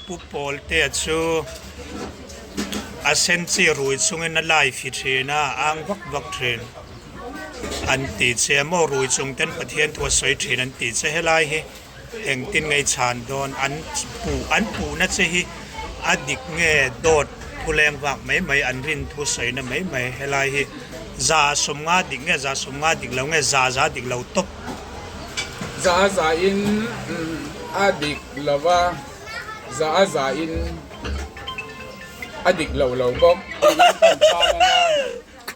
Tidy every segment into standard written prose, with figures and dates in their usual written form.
pu Pawltea chu a sen chi rui chung in a lai fi thina ang vak thin an ti che mo rui chung ten pathian thua soi thin an ti che helai hi eng tin Ngei chan don an pu na che hi adik nge dot puleng wak mai an rin thu soi na mai helai hi za som nga dik nge za som nga dik lo nge za dik lo top za in adik lova za in adik lo bok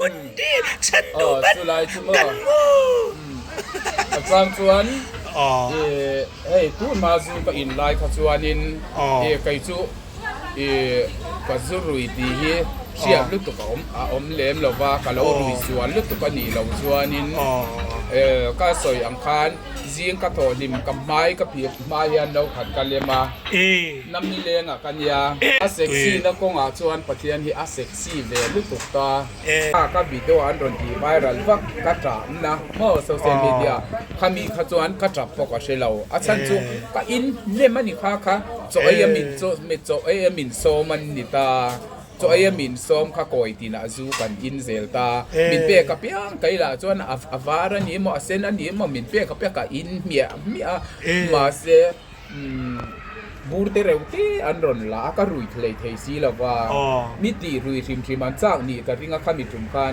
คุณดีฉันดูบันกันมูฟังชวนเฮ้ยตูนมาซูก็อินไลน์ขจวนินไก่จูก็ซูรุยดีเฮเชียบลุกตุกอมเล็มเราว่าก็เรารุยชวนลุกตุกนี่เราชวนินก็สอยอังคารจีนก็โถนิมกับไม้ก็ผีไม้ยันเราขัดกันเลยมาน้ำมีเลงอ่ะกันยาอาเซ็กซี่นักกงอาชวนปะเทียนที่อาเซ็กซี่เวลุตุกตาก็วิดีโออันรอนที่ไวรัลวักกระจายนะเมื่อโซเชียลมีเดียขามีขจวนกระจับปกติเราอาฉันจูก็อินเล่มันนี่ค่ะโจเอยมินโจไม่โจเอยมินโซมันนี่ตาโจเอยมินส้มข้าก่อยตีน่าจูกันอินเซลตามินเปียกับเปียงไกล่ะจวนวารันนี้มั่วเซนอันนี้มั่วมินเปียกับเปียกับอินเมียมาเซบูร์เตเรวเตอันรอนละก็รุยทะเลเทซีแล้วว่ามิตีรุยทิมมันจากนี่ก็ริงข้ามีจุ่มกัน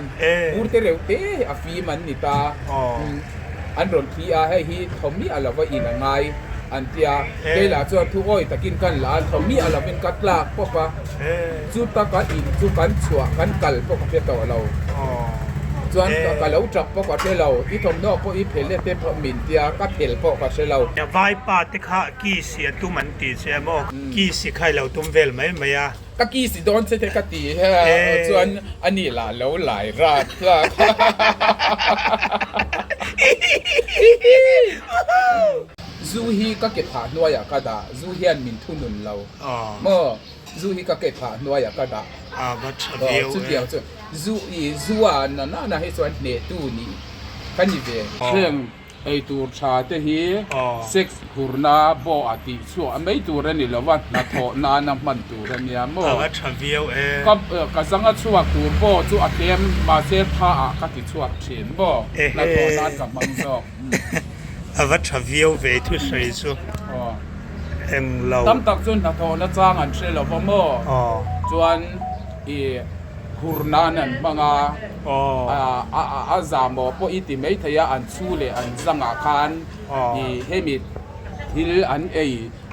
บูร์เตเรวเตอฟีมันนี่ตาอันรอนพีอาให้ฮีทอมมี่อะไรว่าอินไงอันเดียเกล่าจวนทุกอ้อยตะกินกันหลานทอมมี่อะไรเป็นกัดลากพวกว่าจุดตะกันอินจุดกันชัวกันกัลพวกเพื่อต่อเราจวนกันเราจับพวกว่าเราที่ทอมนอกพวกอีเพลเลเตพอมินเดียก็เพลพวกว่าเราไวปาติค่ะกี่เสียตุ้มันตีเสียมอกกี่สิใครเราตุ้มเวลไหมอ่ะก็กี่สิโดนเสด็จกตีฮะจวนอันนี้ล่ะแล้วหลายราดละซูฮีก็เก็บผ่านนัวอยากกระดาซูฮีอันมินทุนุนเราเมื่อซูฮีก็เก็บผ่านนัวอยากกระดาวัชเดียวจุดเดียวจุดซูอ่ะน่าให้ส่วนเนตูนี่กันยี่เว่เช่นไอตัวชาเตฮีเซ็กซ์หูนาบอติชัวไม่ตัวนี่ละวันนาโถนาน้ำมันตัวนี่มั่ววัชเดียวก็สังกัดชัวตัวบอชัวเต็มมาเซผ้าก็ติดชัวเฉียนบอนาโถนากับมังซอกวัชเดียวเวทุสวยสุดเอ็งเราตั้มตักจนนาโถนาจ้างอันเชลล์ว่ามั่วจวนหูนานั่นบางอาจามอพออิติไม่ทยาอันชูเลอันสังอาคารเฮมิดฮิลอัน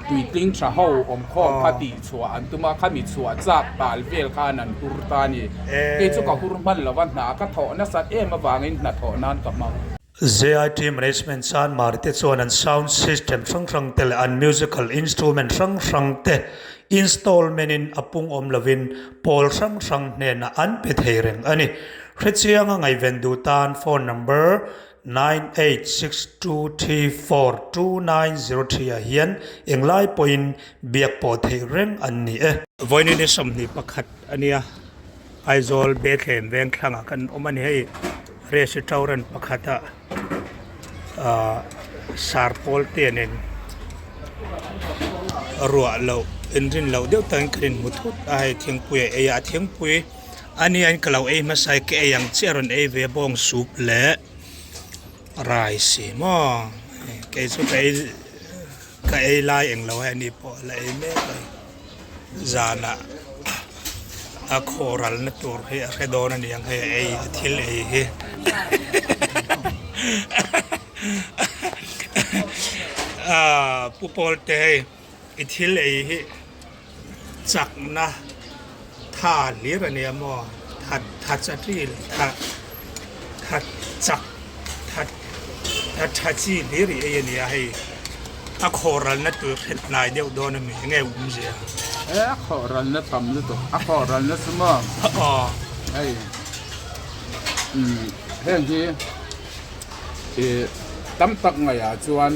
ตุยติงชาโฮอมข้อพัติชัวอันตุมาขามิชัวจากตาลเวลคานันหูตานีเกจุกหูมันละวันหนาก็ถอนัสัตมาวางอินนาถอนั้นกับมังZIT management san marite chuan an sound system sang tel an musical instrument sang te installment in apung om lovin pol sang ne na an pe theireng ani hrechianga ngai vendu tan phone number 9862342903 a hian englai point biak po theireng an ni voini ni somni pakhat ania aizol bethlem veng thlanga kan omani hei restaurant pakhata sar Pawltea nen ruwa lo inrin lo deuh tan krin muthut ai thingpui eya thingpui ani an kalau ei masai ke yang cheron ei ve bong soup le rice mo ke chu ka ei lai eng lo ani po la ei me kai zana a khoral na tur he redon ani yang he ei thil ei he pu Pawltea ithil ei hi chak na tha lir ani mo tha chatril tha chak tha chi lir ei ani ai a khoral na tur het nai deuh don mi nge umje khoral na tam lu to a khoral na sma ai hen jiตั้มตักไงจวน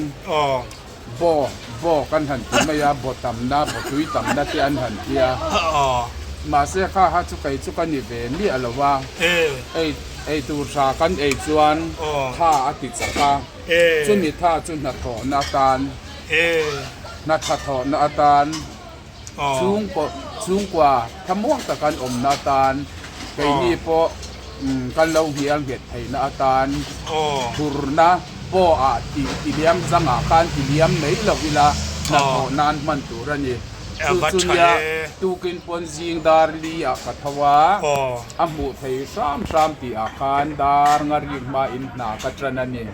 บ่กันหันที่ไม่ยาบ่ต่ำนะบ่ตุยต่ำนะที่อันหันที่มาเสียข้าหาจุกันนี่เวมีอะไรวะไอตัวชากันไอจวนท่าอติจักรจนมีท่าจนนัดถอนาตานนัดถอนาตาน สูงกว่าทำม่วงตะกันอมนาตานไก่นี่พอกันเราเฮียงเห็ดไห้นาตานทุรนะพอที่เลี้ยงสังอาการที่เลี้ยงไหนเราเวลานาโนานมันตัวนี้สุญญาตูกินปนจิงดาร์ลีอาคัทวาอามุทัยสามที่อาการดาร์งาริมาอินนาคัตรนันนี่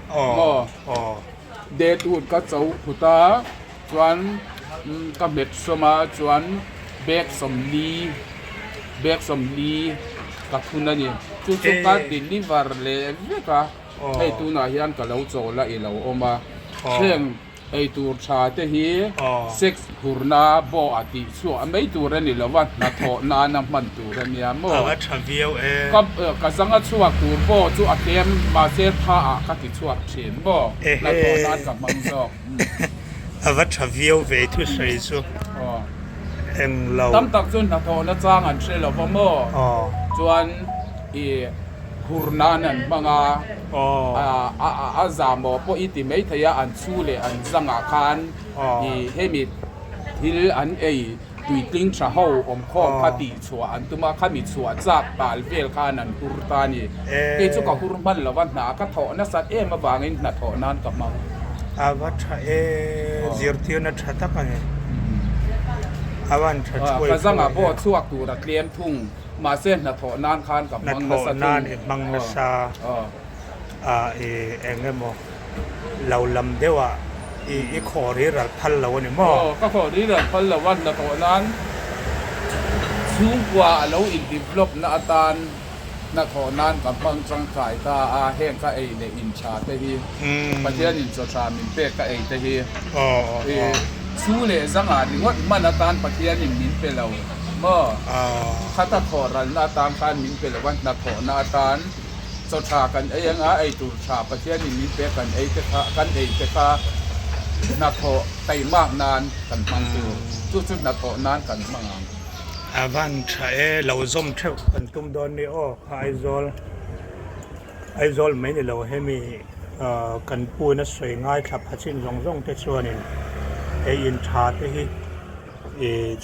เดตูดก็เจ้าพุตาจวนกับเบ็ดสมาจวนเบกสมลีกับทุนนั่นนี่จุดการ deliver เลยก็ให้ตัวนาฮิอันก็เราโจละอีเราออกมาเช่นไอตัวชาเตฮีเซ็กซ์หูนาบอติชัวไม่ตัวนั่นนี่ละวันนัทโนาน้ำมันตัวนั่นเนี่ยมั่วก็สังกัดชัวตัวบอชัวเต็มมาเสียท่าก็ติดชัวเช่นบอนัทโนานกับมังซอกวัชวิวเวทุสริสุเอ็งเราตั้มตักจนนัทโนาจ้างอันเชลว่ามั่วจวนหูนานั่นบางอาจามบอกพออิติไม่ทยาอันสู้เลยอันสังอาคารให้มีทิลอันตุยติงชาหูอมข้อพัดชัวอันตุมาขามิชัวจากบาลเวลคานันหูตานีเจุกหูมันละวันหนาก็ถอนัสัตมาบางอินนัทโนานกับมังวัชจิรติวนัทตะกันอาวันชัดช่วยก็สังอาบอกชัวตัวรักเลี้ยมทุ่งมาเส้นนัทโนานคานกับมังนัสนานมังนัสเอ็งเมอเราลำเดียวอีขอรีรัทัลเราเนี่ยมั้งก็ขอรีรัทัลเราวันนัทโนานสูงกว่าเราอินดิฟลอปนาตานนัทโนานกับมังจังไก่ตาแห้งก็ในอินชาเตฮีประเทศอินโซชามินเปก็เตฮีสู้เลยสังหารว่ามันนาตานประเทศอินมินเปเราข้าตะขอรันนาตานการมินเป็นวันนักขอนาตานสชากันยังตุชาประเทศนี้มินเป็นกันเจ้ากันเจ้านักขอไตมากนานกันฟังตัวจุดนักขอนานกันมั่งวันใช้เราจมเท่ากันตุ้มโดนนี่ไอโซลไม่เนี่ยเราให้มีกันปูนัสวยง่ายขับพัชินรงเตชัวนี่อินชาเตฮี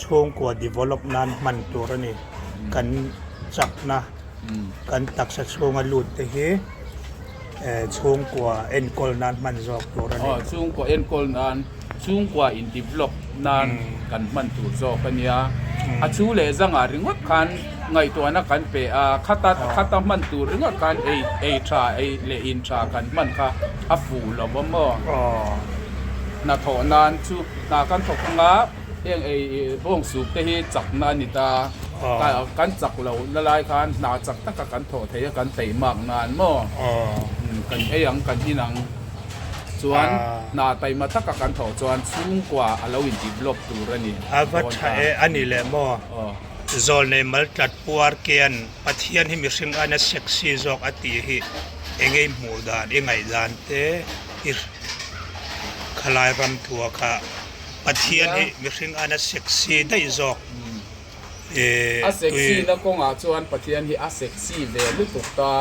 ช่วงกว่า development มันตัวนี้กันจับนะกันตักสัดช่วงลุดแต่เฮช่วงกว่า encol นั้นมันจอกตัวนี้ช่วงกว่า encol นั้นช่วงกว่า in develop นั้นกันมันตัวจอกกันยาชูเลจังอาริงว่ากันไงตัวนักกันเปขัดมันตัวริงว่ากันทราเลอินทรากันมันค่ะอัฟูเราบ่มนัทนานชูนากันถกงาพวกสูบเตะจับนานิตาการจับเราละลายกันนาจับตั้งแต่การโถเทียกันเตะมากนานมั่กันยังกันที่นังจวนนาไตมาตั้งแต่การโถจวนสูงกว่าเราอินดิบลบตัวนี่วัชอันนี้แหละมั่โซนในมัลตัดปัวร์เกียนปัทยันให้มีสิ่งอันเซ็กซี่จอกอติฮิเองไงหมู่ดานเองไงดานเตอิร์ขลายรำทัวค่ะปัทยันให้มีสิ่งอันเซ็กซี่ได้จอกเซ็กซี่นะก็งาจวนปัทยันให้เซ็กซี่เวลุตุกตา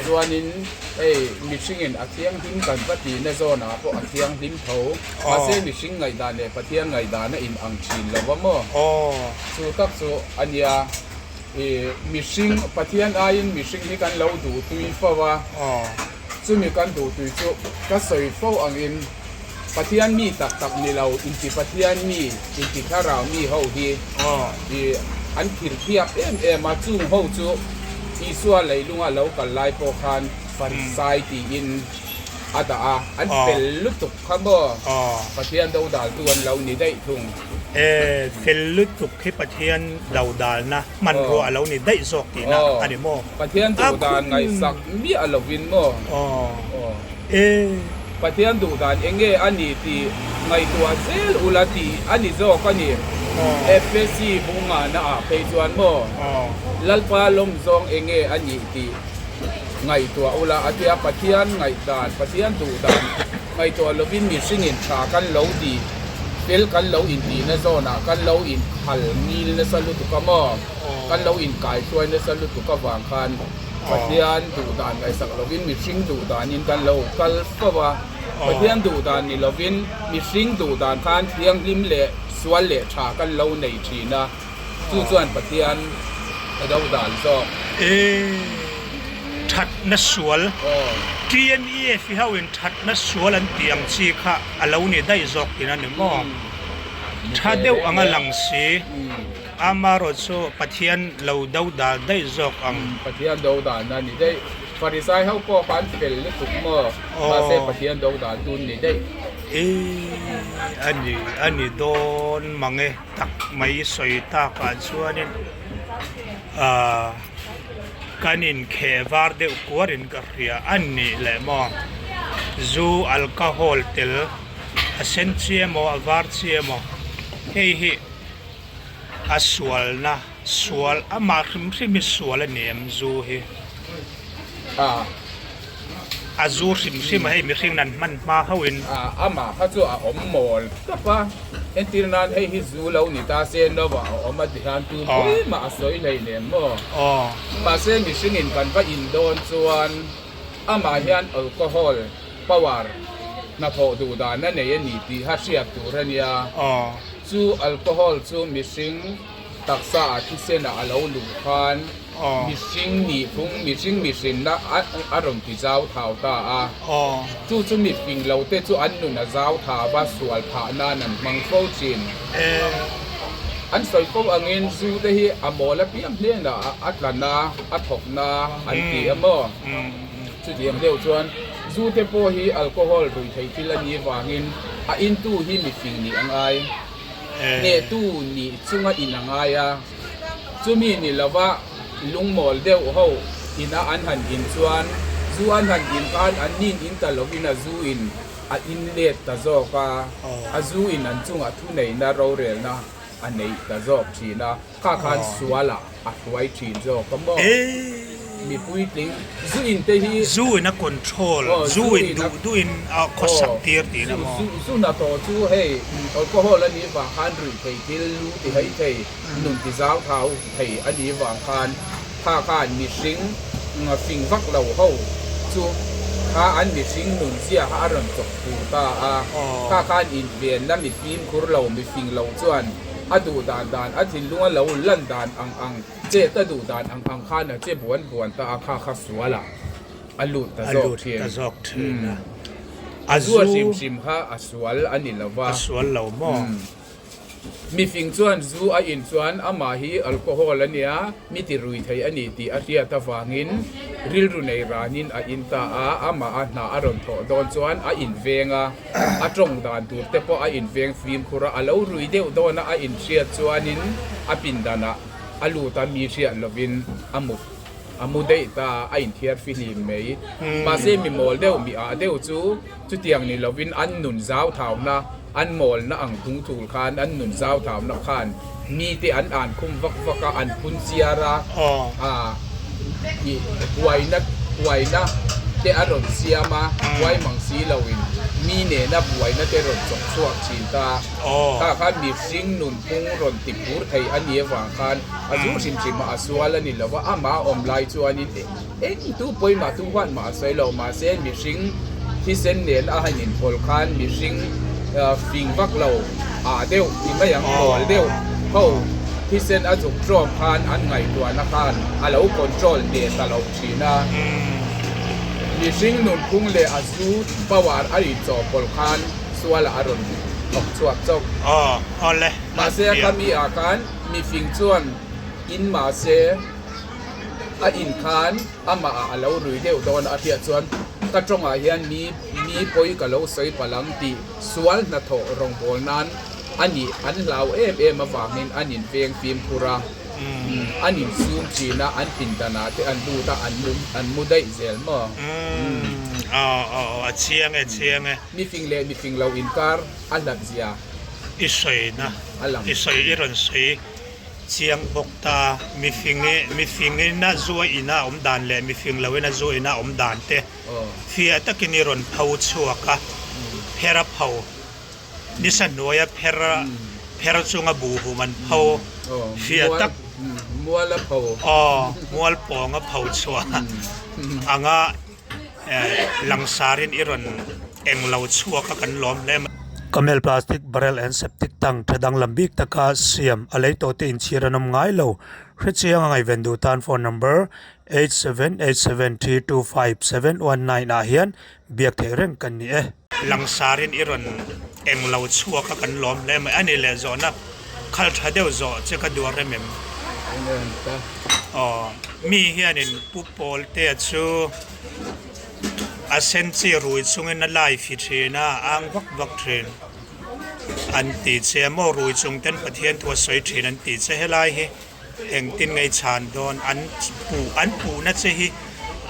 จวนนี้มีสิ่งอันเทียงหิ้งกันปฏิในโซนอ่ะพวกเทียงหิ้งเท้ามาเส้นมีสิ่งไงดานเนี่ยปัทยันไงดานเนี่ยอินอังชินแล้วว่ามั่วสู้กับสู้อันยามีสิ่งปัทยันอายินมีสิ่งที่กันเราดูตุยฟ้าว่าจู่มีกันดูตุยจู่ก็ใส่ฟ้าอังอินปัทยันมีตักนี่เราอินทิปัทยันมีอินทิข้าเรามีเฮาดีอันขีดเทียบมาจู่เฮาจู่อีส่วนไหลลุงเรากันไล่โปคันฟันไซตีอินอาตาอันเป็นลุตุกข้าบ่ปัทยันดาวดาลตัวเรานี่ได้ทุ่งเป็นลุตุกที่ปัทยันดาวดาลนะมันรัวเรานี่ได้สอกตีนะอันนี้โมปัทยันดาวดาลไงสักมีอะไรวินโมปัทยันดูดานเองอันนี้ที่ไงตัวเซลอุลาตีอันนี้โจกันนี่FSC บุงานะไปจวนโมลัลปาลมซองเองอันนี้ที่ไงตัวอุลาอาทิตย์ปัทยันไงดานปัทยันดูดานไงตัวลวินมีสิ่งอินชากันเหลาดีเฟลกันเหลาอินดีนะโซนะกันเหลาอินขัลมีลนะสลุตุกมอกันเหลาอินกายช่วยนะสลุตุกวางคันปัทยันดูดานไงสักลวินมีสิ่งดูดานินกันเหลากัลฟว่าปัทยันดูดานนี่ลวินมีสิ่งดูดานคันเทียงริมเละโซ ส่วนเละชากันเล่าในทีนะจู่ส่วนปะเทียนเดาด่านซอกทัดนัสวลTNE ฟิฮาวินทัดนัสวลอันเตียงชีค่ะอาเราเนี่ยได้จอกที่นั่นเนี่ยมั้งถ้าเดี๋ยวอังลังสีอามารถโซปะเทียนเราเดาด่านได้จอกอังปะเทียนเดาด่านนั่นนี่ได้ฟาริไซเขาก็การเป็นเล็กตุกมั่วมาเซปะเทียนเดาด่านตุนนี่ได้อันนี้โดนมังเอตักไม่สวยตาการชัวนี่กันอินเควาร์เดอุกวารินกัเรียอันนี้แหละมั้งจูแอลกอฮอล์เตลเซนเซียมอวาร์เซียมเฮ้ยสวลนะสวลมาริมสวลเนี่ยมจูเฮจูริมให้มีสิ่งนั้นมันมาเขาวินมาเขาจะอมมอลก็ป่ะเอ็นตีนันให้ฮิจูเรานี่ตาเซนเราว่าอมมาที่ฮันตูมาสวยเลยเนี่ยมั้งมาเซนมีสิ่งอินกันว่าอินโดนส่วนมาเฮียนแอลกอฮอล์ปาวาร์นัทดูดานั่นเนี่ยนี่ที่ฮัชเชียบตัวเรียจูแอลกอฮอล์จูมีสิ่งตักษาที่เซนอาเราลูกพันมีสิ่งนี่พุ่งมีสิ่งนะอารมณ์ที่เจ้าเท้าตาจู่มีฟิงเราเตจู่อันนู้นเจ้าท้าว่าสวลผ่านานั่นมังโฟจินอันสวยก็อังเงินจู่เตฮีอโมและพี่อันเลี้ยงนะอัตลานาอัตหกนาอันที่อโมจู่ที่อันเดียวชวนจู่เตโพฮีแอลกอฮอล์โดยใช้ที่ละนี้วางเงินอินตู้ฮีมีฟิงนี่อังไอเนี่ยตู้นี่จู่งอินอังไอจู่มีนี่ละว่าลุงหมอลเดียวเขาอินอันหันอินส่วนจู่อันหันอินการอันนี้อินตลอดอินจู่อินอินเล็ดตาจอกจู่อินอันจุงทุนในนาเราเรียนนะอันนี้ตาจอกชีนะข้าขันสวละไว้ชีจอกก็บอกมีปุ้ยติ้งจู่อินเตฮีจู่อินคอนโทรลจู่อินดูอินคอสักทีร์ตีนะมั้งจู่น่าต่อจู่เฮ้ยแอลกอฮอล์อันนี้ว่าฮันรีเทกิลลูที่ให้เทนุ่นที่เจ้าเท้าเทอันนี้ว่าคันข้าขันมีสิ่งฟิงฟักเราเขาจู่ข้าอันมีสิ่งนุ่นเสียข้ารันจบปูตาข้าขันอินเวียนนั่นมีฟิล์มคุรเรามีฟิงเราส่วนดูด่านทินลุงเราลั่นด่านอังเจ๊ตดูด่านอังข้านะเจ๊บวนตาข้าสวละลุดตาจอกเทียนนะจู่ชิมข้าสวลอันนี้เราว่าสวลเราหม้อมีฟิงส่วนจู่อินส่วนมาฮีแอลกอฮอล์เนี่ยมีติรุยไทยอันนี้ที่อาเซียตะฟังอินริลรุในร้านินอินตามาหน้าอารมณ์โถโดนส่วนอินเวงตรงด่านตัวแต่พออินเวงฟิล์มคุระเรารุยเดียวโดนอินเชียส่วนนินปินดานะลูตามีเชียลวินมุดเดตาอินเทียร์ฟิลิมเมย์มาเซมีโมลเดียวมีเดียวจู่เตียงนี่ลวินอันนุนเจ้าเท้านะอันโมลนะอังทุงถูกคานอันนุนเจ้าถามนักคานมีที่อันคุมวักอันพุนเซียระไว้นะที่อารมณ์เสียมาไว้มังสีลาวินมีเนนับไว้นะที่รถจกสวกชินตาข้ามีสิ่งนุนพุงรถติดปูไทยอันเยวางคานจู่ชิมมาสวลนี่แล้วว่ามาอมไลจวนนี่ตู้ป่วยมาตู้วันมาใส่เรามาเส้นมีสิ่งที่เส้นเนียนให้นินพลคานมีสิ่งฟิงฟักเราเดียวที่ไม่ยังหมดเดียวเขาที่เส้นจุกจอมพานอันไงตัวนักการเราคอนโทรลเดตเราชีนะมีสิ่งนุ่นพุ่งเลยจู่ปาวาร์อริจอปลคานส่วนละอารมณ์ออกสวดจบเลยมาเสียก็มีอาการมีฟิงส่วนอินมาเสียอินคานมาเราหรือเดียวโดนอาเทียส่วนกระจงอาเฮียนมีปอยกับเราใส่พลังตีสวนนัทรองโบนั้นอันนี้อันเรามาฝากเงินอันนี้เฟียงฟิล์มคุระอันนี้ซูมชีนะอันปินตนาที่อันดูตาอันมุดได้เซลมั้งเชียงมีฟิงเล่มีฟิงเราอินการอันดับเสียอิสวยนะอิสวยอิรันสวยเชียงบกตามีฟิงน่าจัวอิน่าอมดานเลยมีฟิงเราเวน่าจัวอิน่าอมดานเตะฟีตะกินิรอนเผาชัวกะเพระเผานิสันโนยเพระจุงบูหูมันเผาฟีตักมัวละเผามัวลปองเผาชัวอ่างะหลังสารินอิรอนเอ็งเราชัวกันล้อมเลย Kamel plastic barrel and septic tank thadang lambik taka siam alei to te in chiranam ngai lo hrichiang ngai vendu tan phone number 8787325719 a hian biak the reng kan ni langsarin iron englo chua ka kan lom le mai ani le zona khal thadeu zo che ka duar remem mi hianin pu Pawltea chu a senchi rui chungin a lai fi thina ang vak thin an ti che mo rui chung ten pathian thua soi thin an ti che helai hi heng tin ngai chan don an pu na che hi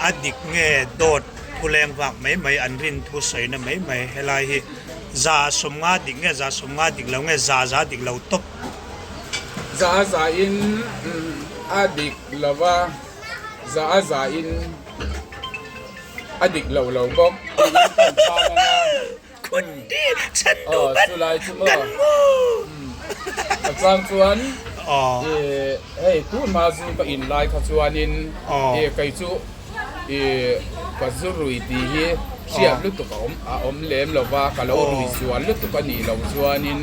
adik nge dot puleng wak mai an rin thu soi na mai helai hi za somnga dik nge za somnga dik lo nge za dik lo top za in adik lova za in adik lo bok kun di chan du ban sulai chuma acham chuan hey tu ma zu ka in lai kha chuanin kai chu ka zurui ti hi siap lu tu ka om lem lova ka lo rui chuan lu tu ka ni lo chuanin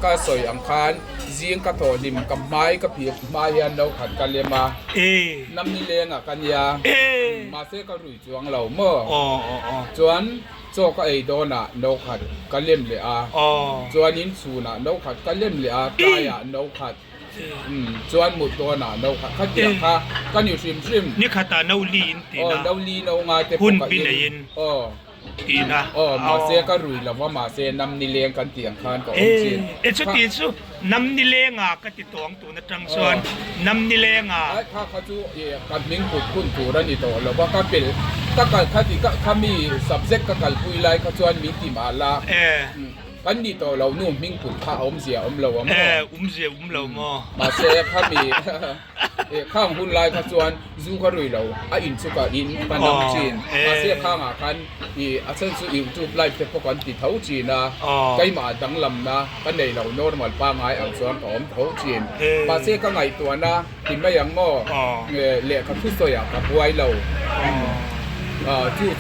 ka soi ang khan zieng ka tho nim ka mai ka pi mai hian lo khat ka lema nam ni lenga kan ya ma se ka rui chuang lo mo chuan cho ka ei dona no khat ka lem le a chuan in chu na no khat ka lem le a ta ya no khat chuan mu dona no khat khat ya kha ka ni shim ni khata no li in ti na no li no nga te hun bin in ti na ma se ka rui la wa ma se nam ni leng kan tiang khan ko om chin chu ti chu nam ni lenga ka ti tong tu na tang chuan nam ni lenga kha chu kan ming put kun tu ra ni to lo wa ka pel ta kal kha ti ka mi subject ka kal pui lai ka chuan mi ti ma la kan ni to lo nu ming put kha om sia om lo ma sia lo mo ma se kha mi khang hun lai ka chuan zu ka rui lo a in chu ka in pan nam chin ma se khang a kan a chen chu YouTube live te ko kan ti thau chi na kai ma dang lam na kan nei lo normal pa ngai ang chuan ka om thau chin ma se ka ngai to na ti ma yang mo le ka thu so ya ka buai lo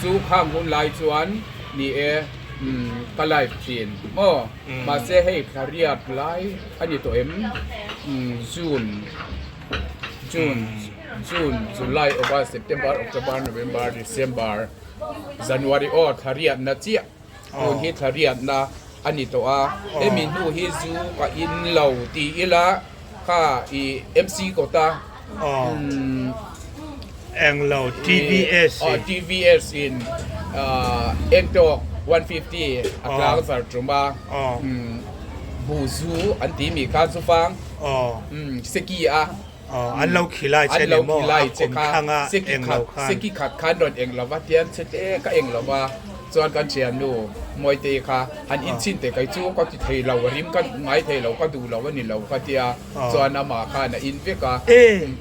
chu khang hun lai chuan ni ka live chin mo ma se hey career lai ani to em June, July, August, September, October, November, December, January or thariat na chia. Kun hi thariat na ani to a min nu hi zu ka in lo ti ila ka MC ko ta Anglo TVS in Ektok 150 aklang sar truma bu zu an ti mi ka zu fang seki a an lo khilai che le mo khanga seki khat khan don eng lawa tian che te ka eng lawa chuan kan chian nu moi te kha an in chin te kai chu ka ti thei lo rim kan mai thei lo ka du lo ni lo ka tia chuan ama kha na in ve ka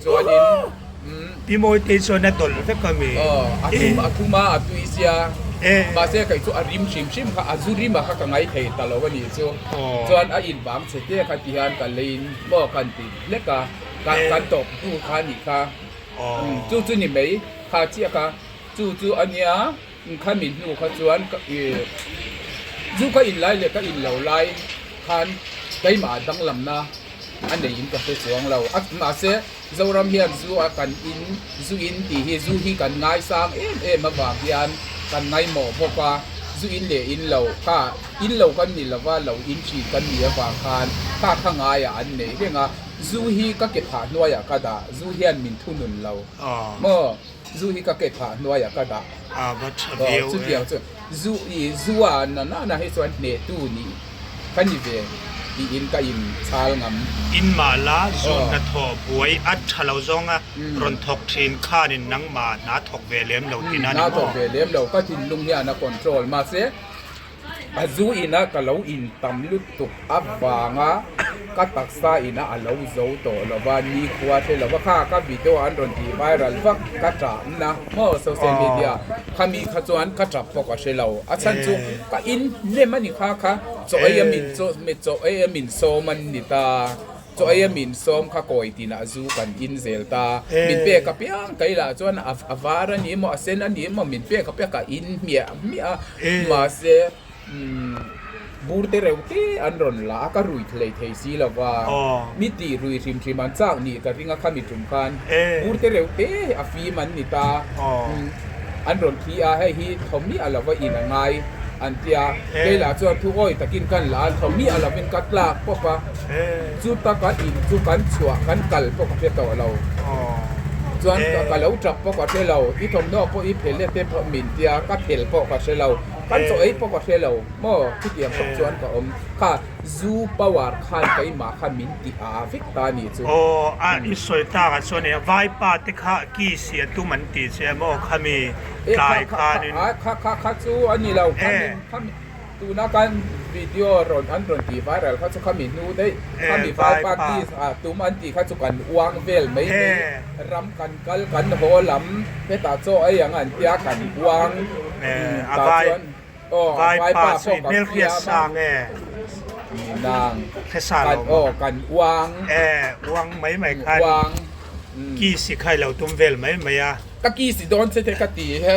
chuan in pi moi te chuan na dol ve ka mi atuma atuisia ma se kai chu arim shim kha azuri ma kha ka ngai thei ta lo ni chu chuan a in bang che te kha ti han ka lein bo kan ti le ka kan top tu kha ni kha chu ni mei kha chia ka chu ania kha min nu kha chuan ka zu ka in lai le ka in lo lai khan kai ma dang lam na an nei in ka se chuang lo at ma se zoram hian zu a kan in ti hi zu hi kan ngai sang ma ba hian kan ngai mo boka zu in le in lo ka in lo kan ni lawa lo in chi kan ni wa khan ka khanga ya an nei henga zu hi ka ke tha nuwa ya ka da zu hian min thunun lo mo zu hi ka ke tha nuwa ya ka da ba thabiu chu tiang chu zu a na he chuan ne tu ni kan ni ve in ka in chal ngam in ma la zon na tho buai at thalo zonga ron thok thin khan in nang ma na thok ve lem lo tin na thok ve lem lo ka tin lung ya na control ma se azu ina ka lo in tam lut tuk abanga ka taksa ina alo zo to lo ba ni khwa the lo ba kha ka video an ron ti viral vak ka ta na mo social media khami kha chuan ka trap po ka she lo a chan chu ka in le mani kha cho ai min cho me cho ai min so man ni ta cho ai min som kha koi ti na zu kan in zel ta min pe ka piang kai la chuan avara ni mo asen ani mo min pe ka in mia ma se บูร์เตเร็วเตอันรอนละก็รุยทะเลเทซีแล้วว่ามิติรุยทิมมันจ้างนี่ก็ริงก็มีจุ่มกันบูร์เตเร็วเตอฟีมันนี่ตาอันรอนที่ให้ฮีทอมมี่อะไรว่าอินไงอันเดียเวลาจวนทุกอ้อยตะกินกันละทอมมี่อะไรเป็นกัดลากพวกว่าจุดตะกันอินจุดกันชัวกันกัลพวกเพื่อตัวเราจวนกันเราจับพวกว่าเชื่อเราที่ทอมนอกพวกอีเพลเล่เตพอมินเดียก็เพลพวกว่าเชื่อเรากันโซ่ไอ้พวกเชลเราโม่ที่เดียมกับชวนกับข้าซูปาวาร์ขันไปมาข้ามินติอาฟิกตานี่จูโอ้อีสวยตากันส่วนเนี่ยไวป้าที่ข้ากี่เสียตุมันติเสียโม่ข้ามีกลายข้านี่ข้าจูอันนี้เราข้าดูนักการวิดีโอรอนอันรอนที่ไวรัลข้าจูข้ามีนูได้ข้ามีไวป้าที่ตุมันติข้าจูกันวางเวลไม่ได้รำกันกันโหลำเพื่อตาโซ่ไอ้อย่างนั้นเดียกันวางตาจวนไวป้าสวยเมลเคียสางนางกันกันวางวางไม่คันวางกี่สิใครเราตุ้มเวลไม่อะตะกี้สิโดนเสกติฮะ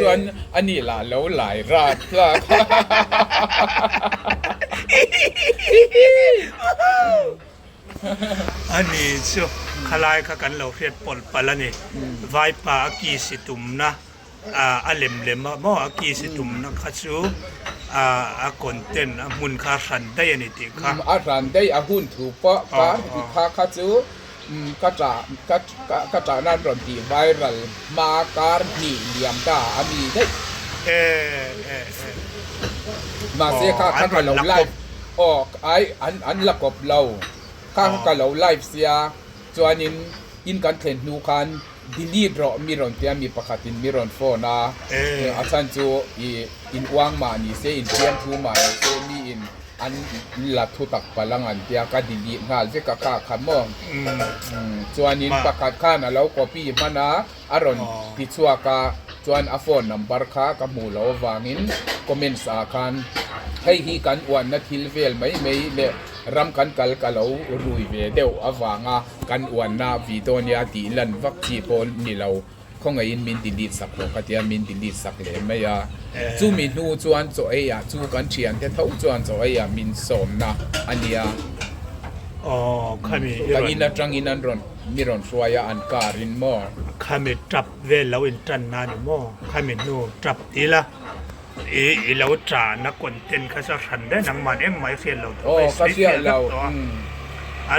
ส่วนอันนี้ล่ะแล้วหลายราดล่ะอันนี้ชัวขลายกันเราเพียรปลปละนี่ไวป้ากี่สิตุมนะอาเล็มมออากีสิตุมนักขัดชูคอนเทนต์มุนคารันได้ยันติค่ะรันได้หุ่นถูกปะการที่ขัดชูกระจานั่นรอนตีไวรัลมาการนี่เลียมตาอามีได้มาเสียข้ากันเราไลฟ์อันละกบเราข้ากันเราไลฟ์เสียจวนอินกันเทนนูกันดิลีดรอมีรอนเตียมีประคัตินมีรอนโฟนาอาจารย์จูอินวางมานี่เซอินเทียนทูมาเซมีอินอันลัดทุตักพลังอันเตียก็ดิลีดงาเซกะข้าขมองจวนอินประคัตข้านะเราก็ปีมานะอารอนติชัวกาจวนอโฟนนัมบาร์ข้ากับมูเราวางินคอมเมนต์สาคันให้ฮีกันอวนนัทฮิลเวลไม่เละรำกันกัลกะเรารุยเวเดียวอวางกันอวนนาวิโตเนียตีลันวัคซีโปนนี่เราคงไงมินดิลิสักโลกติยามินดิลิสักเลยไม่ยาจูมินูจวนโจเอียจูกันเชียนเทเท่าจวนโจเอียมินสมนะอันเนี้ยข้ามีก็อินจังอินันรอนมีรอนช่วยอันการินมอข้ามีจับเวลเราอินจันนานี่มอข้ามีนูจับทีละเราจ่านักคอนเทนต์ข้าจะทันได้นังมันเอ็งไม่เสียเราก็เสียเรา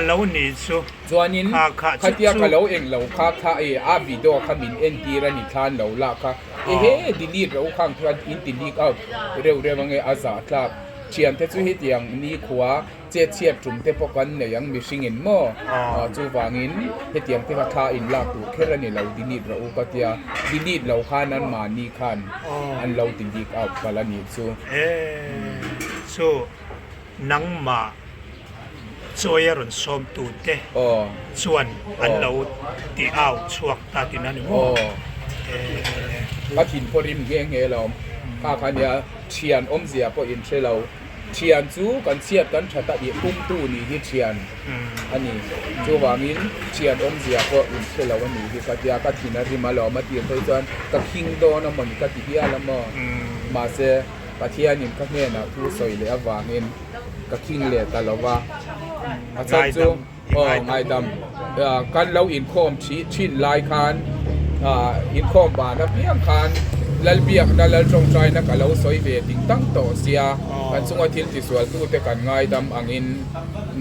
เรานี่สู้จวนนี้ข้าเทียบกับเราเองเราข้าอาวิดีโอข้ามินเอ็นทีรันิทานเราละข้าดิลีดเราข้างทวนอินดิลีกเอาเร็วๆว่าไงอาซาครับเชียนเทสุฮิตยังนี่ขวาเจ็ดเชียบจุ่มเทปกันเนี่ยยังมีสิ่งอินโม่จูวางินเฮตียงเทพท่าอินลากตัวแค่นี้เราดิลีดเราก็เทียดิลีดเราข้านั้นมานี่ขันอันเราดิลีกเอาพลังนี้สู้นังมาช่วยรอนสมตูเตส่วนอันเราตีเอาช่วงตาตินันโม่ก็ถิ่นพอริมเงี้ยเงี้ยเราข้าคันเนี่ยเชียนเสียพออินเชเราเชียนจูกันเชียดกันชะตาอีพุ่มตู้นี่ที่เชียนอันนี้จูวางินเชียนเสียพออินเชเราวันนี้ที่กัดยากัดถิ่นริมาเรามาเตียนไปจนกับคิงโดนมันกัดที่ที่อะไรมาเสกัดที่อันนี้ก็เนี่ยนะผู้สวยเลยอวางินกับคิงเลยแต่เราว่าอาจารย์จูไม่ดำกันเราอินโคมชิ้นลายคานอินโคมบานนะเพียงคานแล้วเบียกนั่นแล้วจงใจนักเราสวยเวทิงตั้งโตเสียกันสุงทิลติสวลตู้แต่กันง่ายดำอังอิน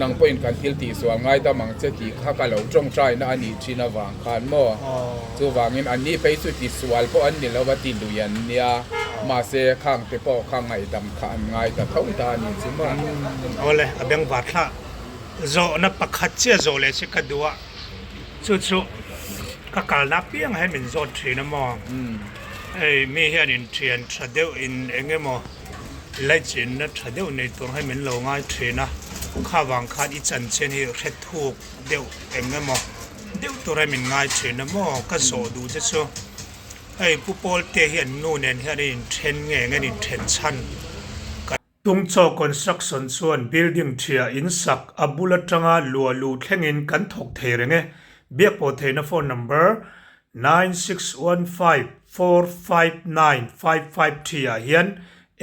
นังพอินกันทิลติสวลง่ายดำอังเจติข้ากันเราจงใจนะอันนี้ชินาวางคานโม่จูวางอินอันนี้ไปสุดติสวลเพราะอันนี้เราว่าติลุยันเนี่ยมาเสข้างแต่พ่อข้างง่ายดำขานง่ายแต่เท่าตานี่ใช่ไหมเอาเลยอเบงวัดละโจนับปักขัดเชี่ยโจเลยสิกัดดัวชุก็การนับเพียงให้มันโจทีนะมองมีเฮียนเทียนทรเดียวอินเองก็มอไล่จินนะทรเดียวในตัวให้มันเราง่ายทีนะข้าวางขาดอีจันเช่นที่เร็ดถูกเดียวเองก็มอเดียวตัวให้มันง่ายทีนะมอก็โจดูจะชัวผู้ปอลเตียเฮียนนู่นเนี่ยเฮียนเทนเงี้ยนี่เทนชันตุงโจคอนสตรักชั่นส่วน building เทียอินสักอับุลจังอาลัวลูแข่งอินกันถกเทเรงเบียกโปเทนโฟนนัมเบอร์9615459555เทียเฮียน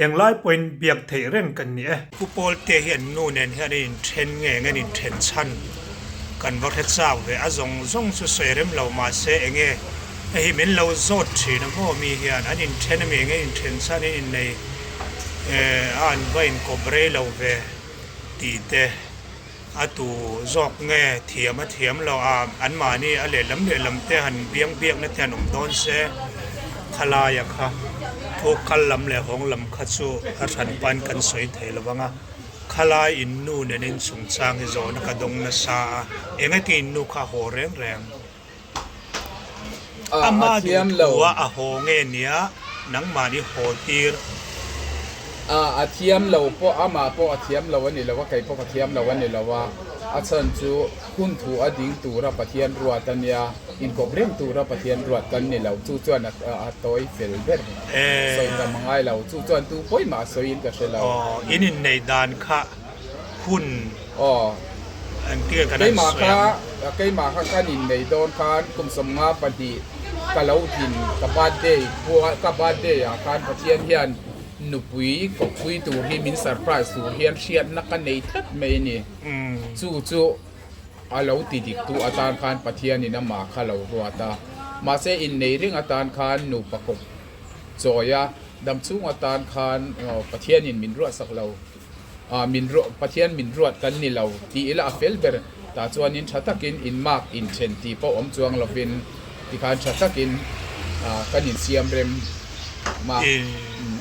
eng lai point biak thei reng kan ni ku Pawltea hian nu nen hian in then nge ngen in then chan kan va khe chaw ve a zong chu soirem lo ma se enge hi min lo zot thina bo mi hian an in then me nge in then chan in nei an va in kobre lo ve ti te atu zok nge thiam lo an ma ni a le lam te han biang na thian don se khala ya kha thu kal lam le hong lam kha chu a than pan kan soi thei lawanga khala in nu nen in chung chang hi zo na ka dong na sa enga ki nu kha ho reng ama thiam lo wa a ho nge nia nang ma ni ho tir a thiam lo po ama po a thiam lo ani lo wa kai po ka thiam lo ani lo wa a chan chu hun thu a ding tu ra pathian ruat ania in ko brem tu ra pathian ruat kan ni lo chu chuan a toy fel ber so in da mangai lo chu chuan tu poi ma so in ka shela in nei dan kha hun an tia kan kai ma kha kan in nei don khan kum som nga pati ka lo din ka ba de po ka ba de a kan pathian hian nupui ko pui tu hi min surprise tu hian hriat na ka nei that mai ni chu alo ti dik tu atan khan pathian in ma kha lo ruata ma se in nei ring atan khan nu pakop zoya dam chung atan khan pathian in min ruat sak lo min ro pathian min ruat kan ni lo ti ila fel ber ta chuan in thatakin in mark in chen ti po om chuang lovin ti khan thatakin kan in siam rem ma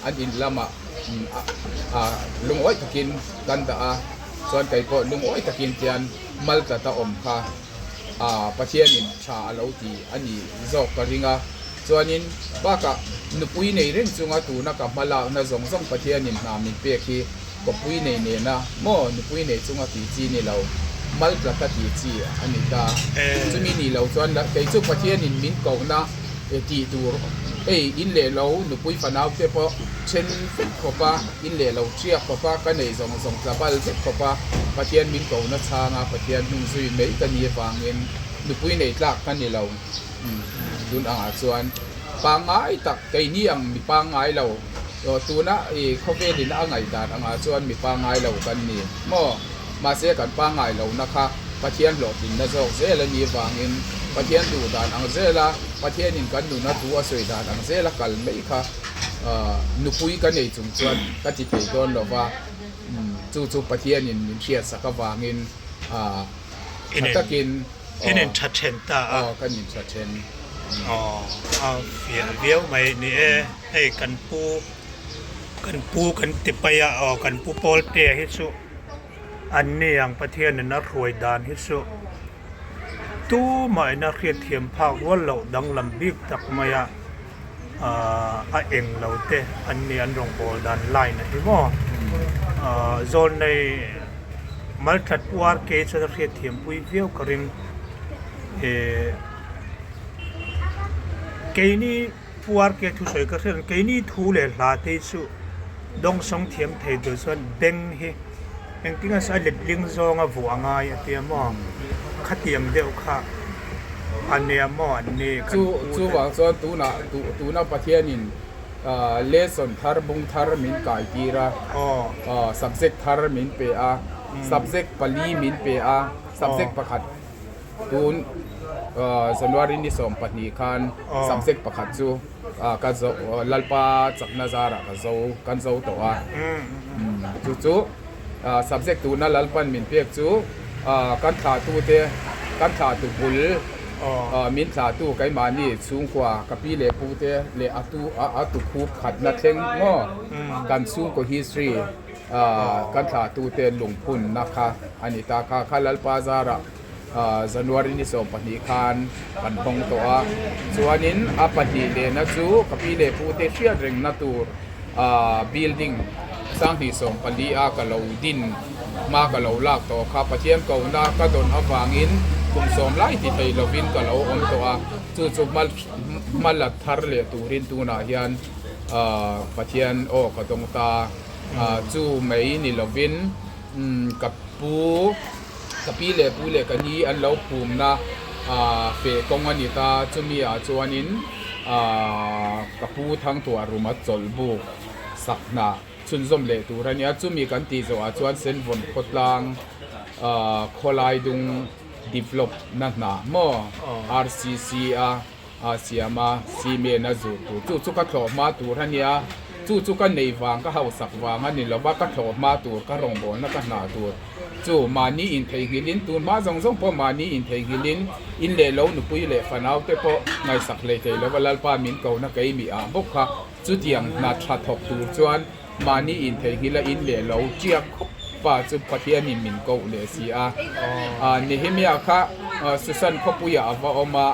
an in lama lungoi takin kan da chuan kai po lungoi takin tian mal ta om kha pathian in tha alo ti ani zo ka ringa chuanin ba ka nupui nei ren chunga tu na ka mala na zong pathian in na min pe khi ko pui nei ne na mo nupui nei chunga ti chi ni lo mal ta ti chi ani ta chumi ni lo chuan la kai chu pathian in min ko na ti tur in le lo nupui fanau te po chen fit ko pa in le lo chia ko pa ka nei zong tlabal te ko pa pathian min ko na changa pathian nung zui mei ka ni wangin nupui nei tlak kan ni lo dun anga chuan pangai tak kai ni ang mi pangai lo tu na khobe din angai dan anga chuan mi pangai lo kan ni mo ma se kan pangai lo na kha pathian lo tin na zo zela ni wangin pathian du dan ang zela pathian in kan du na tu a soi dan ang zela kal mei kha nupui ka nei chung chuan ka ti thei don lo wa chu pathian in min thia saka wangin takin in thathen ta kan in thathen fiel viau mai ni hei kan pu kan tipaya kan pu Pawltea hi chu an ni ang pathian na roi dan hi chu tu mai na khiat thiam phak wal lo dang lam bik tak maya a eng lo te an ni an rong bol dan line na hi mo zone nei mal that war ke cha khiat thiam pui viau karing ke ni puar ke thu soi ka ren ke ni thu le hla te chu dong song thiam thei do son beng hi eng tinga sa let ling zonga vuanga ya te mo khatiam deu kha ania mo ani chu wang chuan tu na pathian in lesson thar bung thar min kai tira subject thar min pe a subject pali min pe a subject pakhat tun January ni som patni khan subject pakhat chu ka zo lalpa chakna zara ka zo kan zo to a chu subject tu na lalpan min pek chu kan tha tu te kan tha tu bul min tha tu kai mani chung kwa kapi le pu te le atu khu khat na theng ngo kan chung ko history kan tha tu te lungpun na kha ani ta kha lalpa zara January ni som pani khan kan hong to a chuanin apati le na chu kapi le pu te hria reng na tur building sang hi som pali a ka lo din ma ka lo lak to kha pathian ko na ka don awangin kum som lai ti thei lovin ka lo om to a chu mal thar le turin tu na hian pathian ka dong ta chu mei ni lovin kapi le pu le ka ni an lo phum na fe kong ani ta chumi a chuanin kapu thang tu aruma chol bu สักนาชุนซมเลตูรันยาจุมีกันตีโซอาจวนเซนวนโคตลังโคลายดุง develop นั่นนะโม RCC อาเซียมาซีเมนจูจูจุกะโถมาตูรันยาจูกันในวางก็เฮาสักวางอันนี้เราว่าก็โถมาตูก็รองบอลนักนาตูจูมานี่อินเทกิลินตูมาจงพอมานี่อินเทกิลินอินเลโลนุปุยเลฟนาวเตปอไงสักเลยเตลวลลปามินเกานักไอมีบกค่ะจุดยังนาทัดทบตูจวนมานี่อินเทกิลอินเลโลเจียกป้าจุดพัทยานิมินเกาเลสีนี่เฮมีอาค่ะสุสันขบุยอาวอมา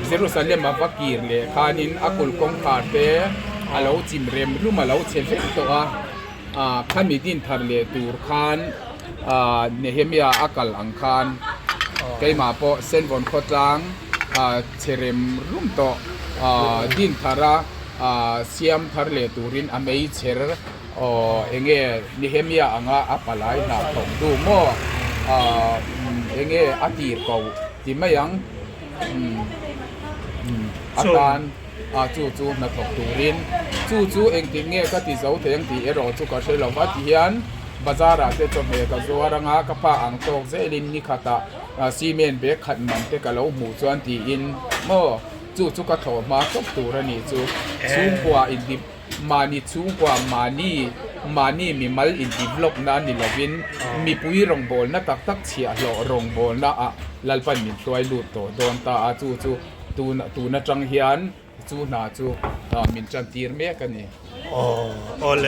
เยรูซาเล็มมาฟักกีร์เลยคานินอักุลคงคาเตอาเลวจิมเรมรู้มาเลวเชฟตัวข้ามีดินทะเลตูร์คานเนเฮมียอักลอังคารไกมาโปเซนวอนโคตลังเชเรมรุ่มโตดินทาราเซียมทะเลตูรินอเมย์เชอร์เองเนเฮมียอังอาปลายนาทองดูโมเองอดีตเก่าที่ไม่ยังอาการจู่นักทอกตูรินจู่เองที่เงี้ยก็ที่เจ้าเทียงที่รอจู่ก็เชลวัดที่ยันบาซาร์เตจอมเฮก็จัวรังอากับป้าอังตอกเซลินนิคาตาซีเมนเบคขัดมันเตกะเลาหมู่จวนที่อินโมจู่ก็ถอมาตกตูรันนี่จู่กว่าอินดิมานี่จู่กว่ามานี่มีมัลอินดิบล็อกนั้นนี่ละวินมีปุยรองบอลนักตักเชียหล่อรองบอลนะลัลปันมินตัวลุดโตโดนตาจู่ตูนัจังเฮียนจู่นาจู่มินจันตีร์เมกันนี่โอเล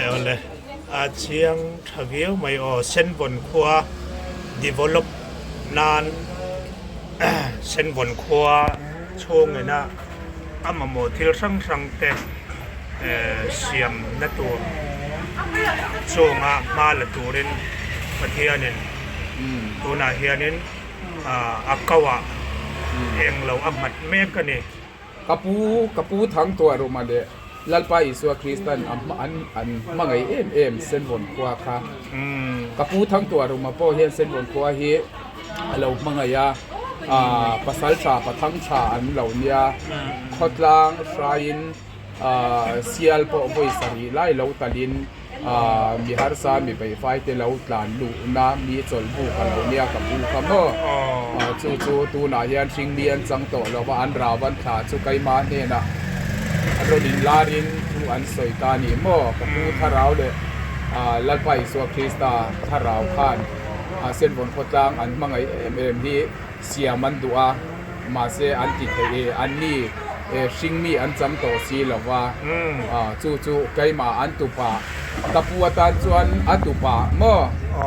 อาเชียงทวีลไม่เส้นบนขวา develop นานเส้นบนขวาช่วงนี้นะมาโมทิลสังเตเสียมนัตัวช่วงมาละตัวเรนประเทศนี้ตัวนาเฮียนินอักกาวะเองเราอัมัดเมกันนี่กระปูทั้งตัวรูมาเดลัลปาอิสวาคริสตันอันมังไอเอ็มเส้นบนขวาค่ะกระปูทั้งตัวรูมาโปเฮียนเส้นบนขวาเฮเรามังไอยาภาษาชาปะทั้งชาอันเหล่านี้ขดลางชายินเซียลโปโบยสรีไล่เหล่าตาลินมีฮาร์ซามีใบไฟเตเหล่าตานลูนามีจอลบุกันเหล่านี้กับบุคำโม่จู่ตูน่าเฮียนชิงเมียนจังโตเราว่าอันราวันขาจุไกมาเนี่ยนะโรดินลารินทูอันสอยตานีโม่กับผู้ทาราวเลยลัลไปสัวคริสตาทาราวขานเส้นบนโคตรังอันมังไอที่เสียมันดัวมาเซอันติเทอันนี้ชิงมีอันจำโตสีหรอว่าจู่ไกมาอันตุปาตะปูตาจวนอันตุปาโม่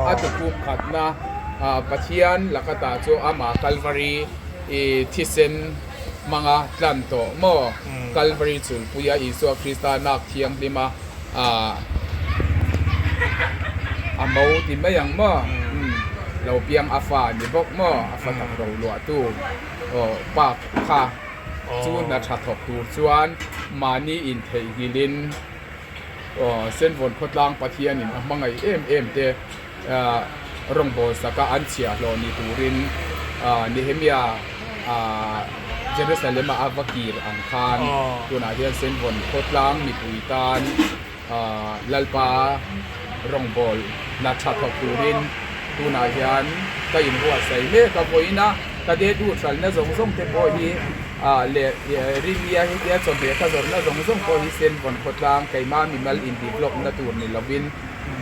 อันตุปูขัดนะปัจจัยลักตาจู่อามาคัลวารีที่เซนมังอาลันโตโม่คัลวารีจุลปุยาอิสุคริสตานักเทียงดิมาอันเบาที่ไม่ยังโม่เราเพียงอาฟานี่บอกโม่อาฟาตักเราหลวตู้ปากค่ะจู่นัดชัดถกตูจวนมานี่อินเทกิลินเส้นวนโคตรลางปะเทียนินมังไอเอ็มเตรองโบสกาอันเชียโลนิตูรินนิเฮมียเยรูซาเล็มอาวักีร์อังคารตัวนาเฮียนเส้นวนโคตรลางมีปุยตานลัลปารองโบลนัดชัดถกตูรินตัวนาเฮียนก็ยินหัวใส่เล่กับโอยนะก็เดดูสัลนะส่งเทโพฮีเลริเมียฮิเดียจอมเบียก็จอมนะส่งโพฮีเซนบนโคตรางไกมามีมัลอินดีบล็อกนะตัวนี้ลวิน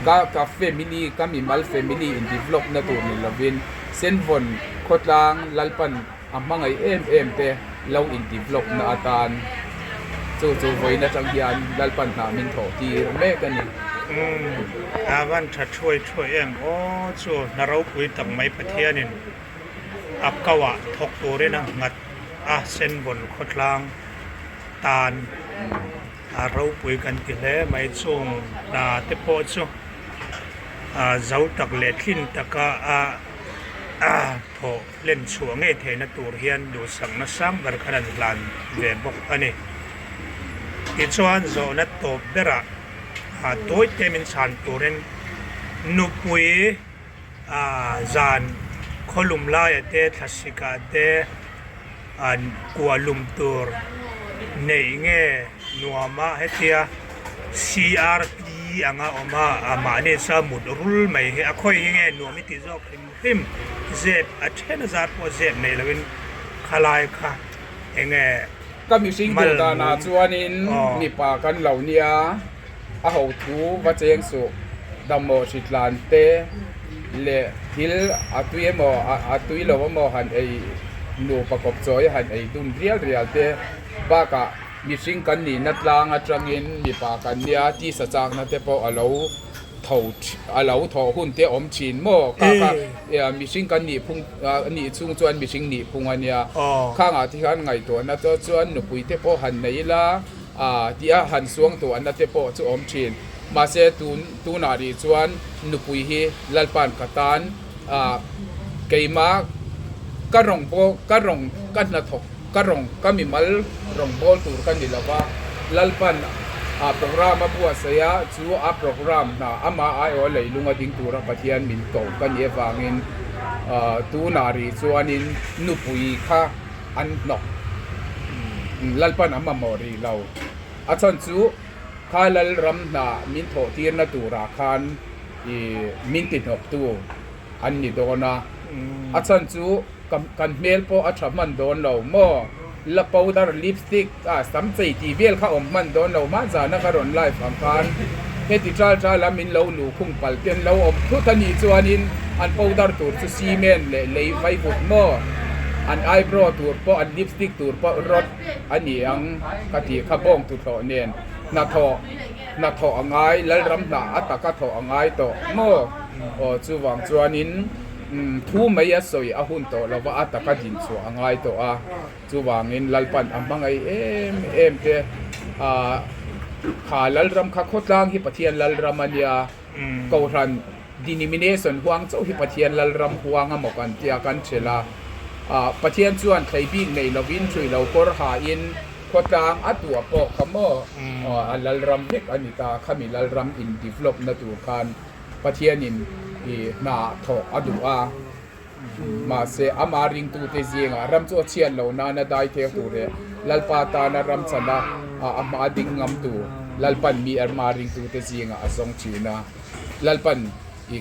ก็เฟมิลี่ก็มีมัลเฟมิลี่อินดีบล็อกนะตัวนี้ลวินเซนบนโคตรางลัลปันอัมมังไอเอ็มเตเราอินดีบล็อกนะอาตานจู่ไว้นะจังยันลัลปันนามินโถที่แม่กันนี่วันถ้าช่วยจู่นเราคุยตั้งไม่ประเทศนี่อักกาวะทกตัวเลยนะงัดเส้นบนโคตรลางตาลเราปุยกันกิเลไม่ส่งนาเตโพจู่เจ้าตักเล็ดขึ้นตะกะโถเล่นชัวงเทนตัวเฮียนดูสังนัสสังบรรคันลานเวบกอันนี้ที่ชวนโจนัตโตเบระตัวเตมินสันตัวเรนนุปุยจานโคลุมลายเตทัศกาเตกัวลุมตัวเนยเง นัวมาเฮีย CRP อ่างมามาเนี่ยสมุดรุลไม่เฮียค่อยยังไงนัวไม่ติดจอกพิมเจ็บอัดเชนซาร์พอเจ็บในละเป็นขลายค่ะยังไงก็มีสิ่งเดียวกันนะจวนนินมีปากันเหล่านี้อาหูทูวัจเจงสุดำโมชิตลานเตเลฮิลอาตุยโมอาตุยโลวโมหันไอนูประกอบจอยหันไอดุนเรียลเตบ้ากะมีสิ่งกันนี่นัดลางอัตรังอินมีปากันเนียที่สจางนัดเตปอาเลาทอหุ่นเตอมชินโมกะมีสิ่งกันนี่พุงนี่ซุงจวนมีสิ่งนี่พุงอันเนียข้างอาทิตย์ไงตัวนัดจวนนุปุยเตปหันในละที่หันสวงตัวนัดเตปจุอมชินมาเสตูนารีจวนนุปุยฮีลัลปันกตันเกยมากระรองโบกระรองกันนัทกกระรองก็มีมัลรองโบตูกันดีละว่าลัลปันโปรแกรมบัวเสียจูโปรแกรมนะอามาไอโอเลยลุงอดิ้งตัวรับเทียนมินโตกันเยฟังอินตูนารีจวนินนุปุยค่ะอันนกลัลปันอามาโมรีเราอาจารย์จูข้าลัลรัมนามินโถทีนตัวราคันมินติดหกตัวอันนี้โดนนะอาจารย์จูกันเมลโปอัชมันโดนเราโมละปาวดาร์ลิปสติกสัมใจที่เวลข้าอมมันโดนเรามาจากนักการไลฟ์ฟังกันเฮติจ้าละมินเราลูคุ้งปัลเตียนเราอมทุกทันทีจวนนินอันปาวดาร์ตัวซูซีเมนเลยไฟบุดโมอันไอโบรตัวปออันลิปสติกตัวปอรถอันนี้ยังกะทิข้าบ้องตัวเนียนนาทอง่ายแล้วรำหนาอัตกะทอง่ายโตโมจูวังจวนนินทูไม่ยสวยอาหุ่นโตแล้วว่าอัตกะดินชัวง่ายโตจูวังนินลัลปันอันบังไอเอ็มเตขาลัลรำข้าโคตรางฮิปเทียนลัลรำมันยาเกาทันดินิมิเนสันห่วงเจ้าฮิปเทียนลัลรำห่วงหมกันเตียกันเชลาปะเทียนจวนไทยบินในลวินช่วยเรากรหาอินโคตรางอัตัวปอกขโมอันลัลรัมเด็กอันนี้ตาขมิลัลรัมอินดีฟลอปนัตัวการปะเทียนินนาทออดูมาเสอามาริงตูเตเซียงรัมโจเชียนเหล่านั้นได้เทวตูเรลัลปาตานารัมชนะอามาดิงงามตูลัลปันมีอามาริงตูเตเซียงอาซงชีนาลัลปัน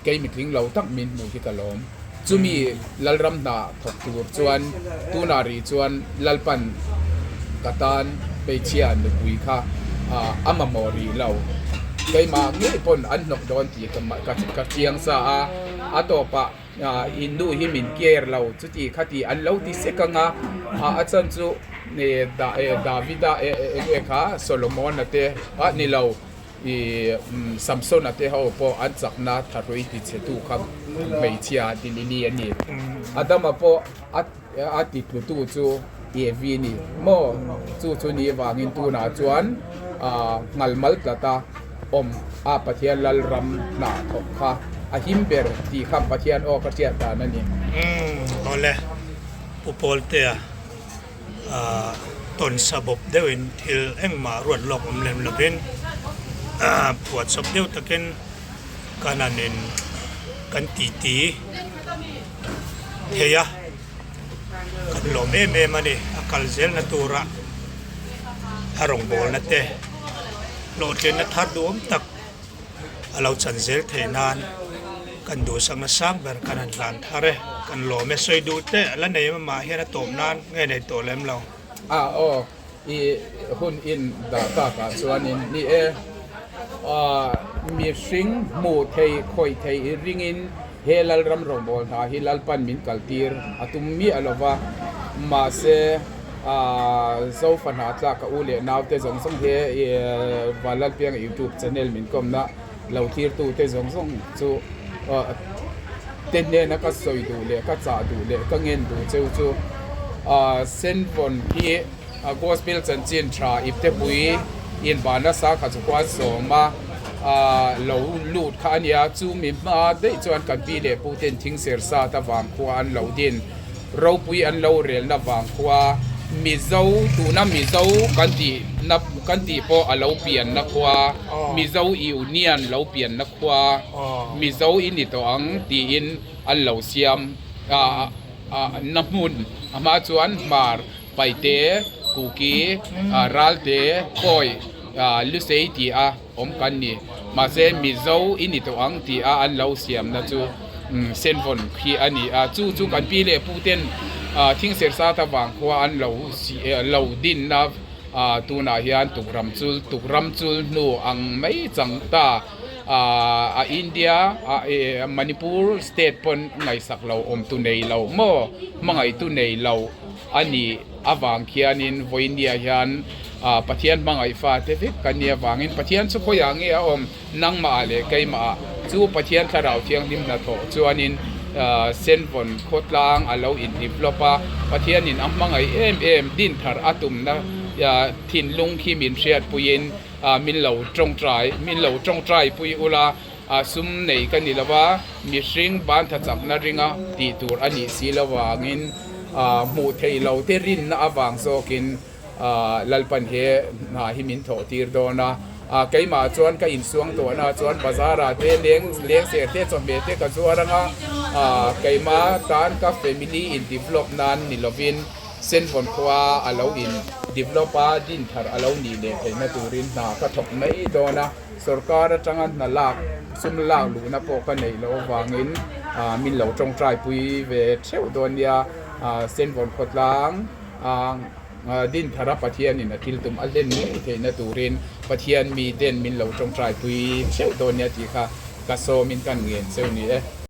เกยมิทริงเหล่าตักมินมูกิตาลมจูมีลัลรัมนาทอกตูจวนตูนารีจวนลัลปันกตันไปเชียนนุปุยค่ะอามาโมรีเราไกมาเงี้ยปนอันนกโดนตีกับเชียงซาอาตัวปะอินดูฮิมินเกอร์เราจุดที่ขัดีอันเราที่เสกังอาจารย์จูเนี่ยดาวิดาค่ะโซโลมอนนั่นเองนี่เราซัมซอนนั่นเองเขาพออันจักนาทารุยติดเสตุครับไปเชียดิลินีอันนี้อาดามาพออัดติดตัวจูวีนี่โมจูนี่วางินตัวนาจวนงัลมัลตาอมปะเทียนลัลรัมนาทกค่ะหิมเบอร์ที่คำปะเทียนออกกระเทียนตานั่นนี่นั่นแหละผู้ปอลเตียต้นสะบบเดินที่เอ็งมารวดลอกอมเลมละเป็นปวดสบเดียวตะเกินกันนั่นเองกันตีเทียกันลมมันนี่กัลเซลนัตัวระอารมณ์โบนัดเตโหลดเกินนัดทัดดวมตักเราจันเซลเทนานกันดูสังนัสังแบบกันหลานทาร์กันลมไม่สวยดูเตแล้วในมาเฮียนะตบนานไงในตัวเล่มเราหุ่นอินดาตากาส่วนนี่มีสิ่งมูเทยคอยเทยริงอินเฮลัลรัมรองบอลท่าฮิลัลปันมินกัลตีร์ตุมมีอลวะมาเซโซฟันหาตลากอูเล่นาวเตจงส่งเฮวาลัลเพียงยูทูบชาแนลมินคอมนะเราทีร์ตูเตจงส่งจูเต้นเนี่ยนักสอยดูเล่ก็จ่าดูเล่ก็เงินดูจูเซนฟอนที่กอสเปลจันจินทราอิบเตปุยอินบานาสาขจุกวาสมาเราลูดข้านี้จูมิมาได้จวนกันปีเล่ปูเต็นทิ้งเสียซาตะวังควานเราดินเราปุยอันเราเรียนระวังความีเจ้าตูน้ำมีเจ้ากันตีพอเราเปลี่ยนนักความีเจ้าอิวเนียนเราเปลี่ยนนักความีเจ้าอินนี่ตัวอังตีอินอันเราเสียมน้ำมุนมาจวนมาไปเตะ กูกีรัลเตคอยลุเซตีอมกันนี่มาเซมิโซอินิตัวอังตีอันเลาเสียมนะจูเซนฟอนคีอันนี้จูกันปีเล่ปูเต้นทิ้งเสียซาตะวังขวาอันเลาดินนะตูนาเฮียนตุกรำจุลนูอังไม่จังตาอินเดียมณิปุรสเตทปนไงสักเราตุเนยเราโมมังไอตุเนยเราอันนี้อวังเขียนินวินเดียยันปะเทียนมังไอฟ้าเทวิกันเนี่ยวางินปะเทียนสุขอย่างเงี้ยนังมาเลไกมาจูปะเทียนทาราวเทียงดิมนาโตจวนนินเส้นบนโคตรลางเราอินดิบลปะปะเทียนนินอัมมังไอดินทารอตุมนะทินลุงขีมินเชียดปุยินมินเหลาจงใจปุยอุลาซุมในกันนี่ละว่ามีสิงบ้านทัจักนาริงตีตูอันนี้สีละว่างินหมู่ไทยเราเทรินนะอวังโซกินลัลปันเฮนาหิมินโถตีร์โดนะไกมาจวนก็อินสวงตัวนะจวนบาซาราเทเลี้ยงเสียเทจอมเบเทก็จวนนะไกมาตานกับเฟมิลี่อินดิฟลอปนันนิลวินเส้นฝนขวาอาเราอินดิฟลอปดินทาร์อาเรานี่เลยไกมาตูรินนาก็ถกไม่โดนะสุรการจังอันนั่นลากซุ่มลากลูนะพวกกันในเราวางินมินเหลาจงใจปุยเวเชวโดนยาเส้นฝนขดล้างดินทาร์ปะเทียนนี่นะทิลตุมอัลเลนนี่เทนตูรินปะเทียนมีเด่นมินเหลาจงใจปุยเชวโดนยาจีค่ะกระโซมินกันเงินเซลนี่